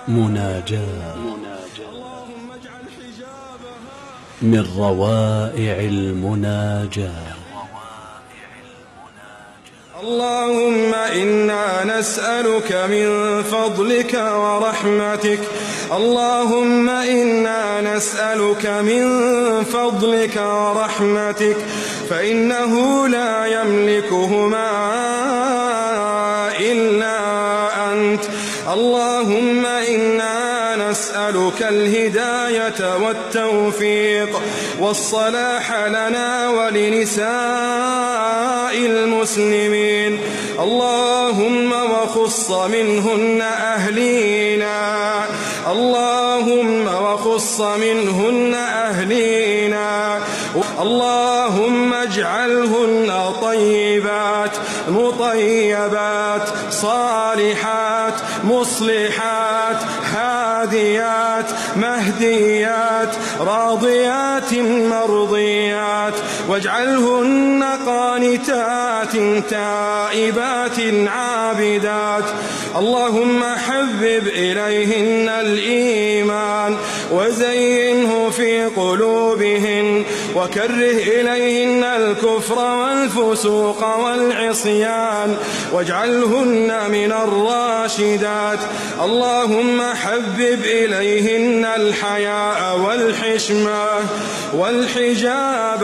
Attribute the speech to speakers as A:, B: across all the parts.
A: مناجاة من روائع المناجاة.
B: اللهم إنا نسألك من فضلك ورحمتك. اللهم إنا نسألك من فضلك ورحمتك فإنه لا يملكهما إلا أنت. اللهم إنا نسألك الهداية والتوفيق والصلاح لنا ولنساء المسلمين. اللهم وخص منهن أهلينا. اللهم وخص منهن أهلينا. اللهم اجعلهن طيبات مطيبات صالحات مصلحات هاديات مهديات راضيات مرضيات، واجعلهن قانتات تائبات عابدات. اللهم حبب إليهن الإيمان وزينه في قلوبهن، وكره إليهن الكفر والفسوق والعصيان، واجعلهن من الراشدات. اللهم حبب إليهن الحياء والحشمة والحجاب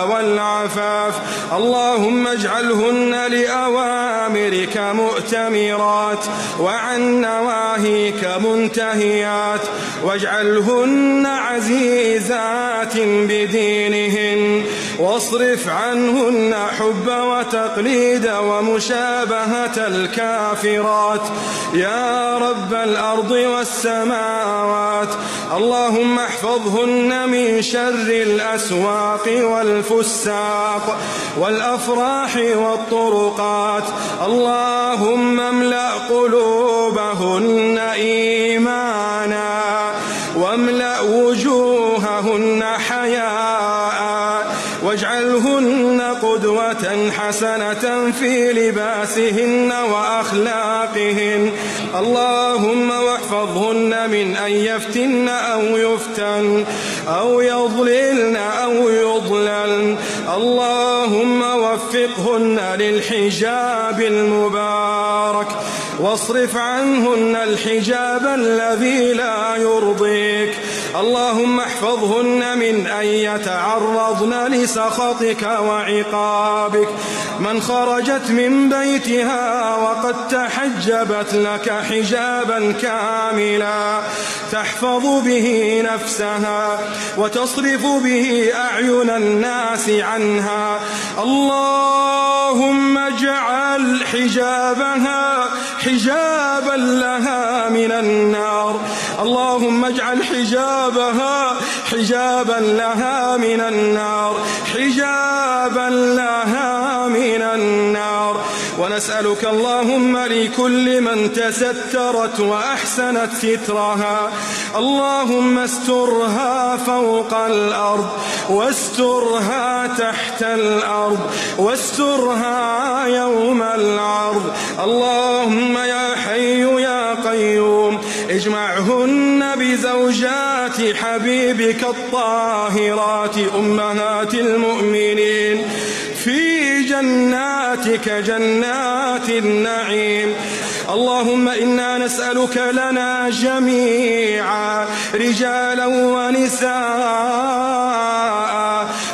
B: والعفاف. اللهم اجعلهن لأوامرك مؤتمرات وعن نواهيك منتهيات، واجعلهن عزيزات بدينهن، واصرف عنهن حب وتقليد ومشابهة الكافرات يا رب الأرض والسماوات. اللهم احفظهن من شر الأسواق والفساق والأفراح والطرقات. اللهم املأ قلوبهن إيمانا، واملأ وجوههن حياء، واجعلهن قدوة حسنة في لباسهن وأخلاقهن. اللهم واحفظهن من أن يفتن أو يفتن أو يضللن أو يضللن. اللهم وفقهن للحجاب المبارك، واصرف عنهن الحجاب الذي لا يرضيك. اللهم احفظهن من أن يتعرضن لسخطك وعقابك. من خرجت من بيتها وقد تحجبت لك حجابا كاملا تحفظ به نفسها وتصرف به أعين الناس عنها، اللهم اجعل حجابها حجابا لها من النار. اللهم اجعل حجابها حجابا لها من النار، حجابا لها من النار. ونسألك اللهم لكل من تسترت وأحسنت سترها، اللهم استرها فوق الأرض، واسترها تحت الأرض، واسترها يوم العرض. اللهم يا حي يا قيوم اجمعهن بزوجات حبيبك الطاهرات أمهات المؤمنين في جناتك جنات النعيم. اللهم إنا نسألك لنا جميعا رجالا ونساء.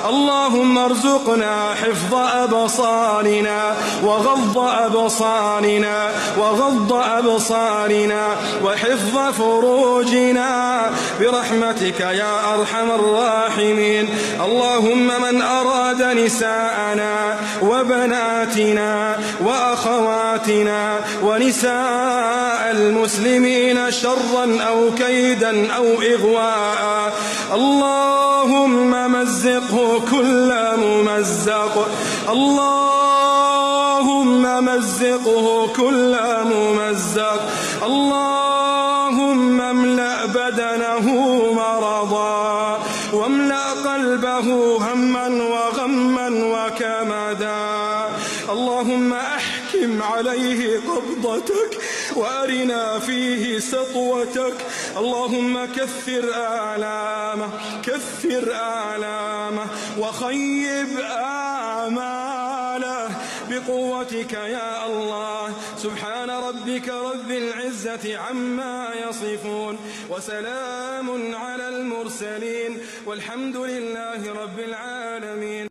B: اللهم ارزقنا حفظ أبصارنا وغض أبصارنا وغض أبصارنا وحفظ فروجنا برحمتك يا أرحم الراحمين. اللهم من أراد نساءنا وبناتنا وأخواتنا ونساء المسلمين شرا أو كيدا أو إغواء، اللهم مزقه كل ممزق. اللهم مزقه كل ممزق. اللهم املأ بدنه مرضا، واملأ قلبه هما وغما وكمدا. وادم عليه قبضتك وأرنا فيه سطوتك. اللهم كثر آلامه وخيب آماله بقوتك يا الله. سبحان ربك رب العزة عما يصفون وسلام على المرسلين والحمد لله رب العالمين.